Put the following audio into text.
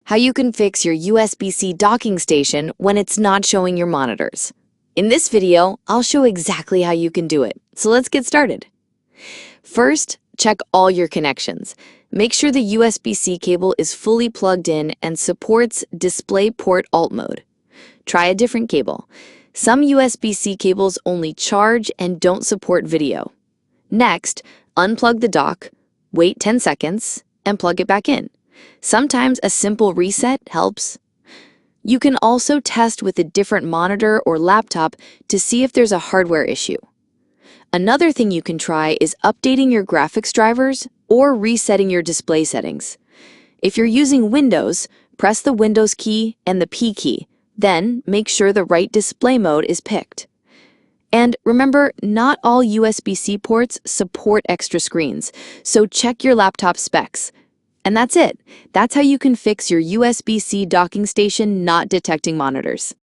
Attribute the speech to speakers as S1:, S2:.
S1: How you can fix your USB-C docking station when it's not showing your monitors. In this video, I'll show exactly how you can do it, so let's get started. First, check all your connections. Make sure the USB-C cable is fully plugged in and supports Display Port Alt mode. Try a different cable. Some USB-C cables only charge and don't support video. Next, unplug the dock, wait 10 seconds, and plug it back in. Sometimes a simple reset helps. You can also test with a different monitor or laptop to see if there's a hardware issue. Another thing you can try is updating your graphics drivers or resetting your display settings. If you're using Windows, press the Windows key and the P key, then make sure the right display mode is picked. And remember, not all USB-C ports support extra screens, so check your laptop specs. And that's it. That's how you can fix your USB-C docking station not detecting monitors.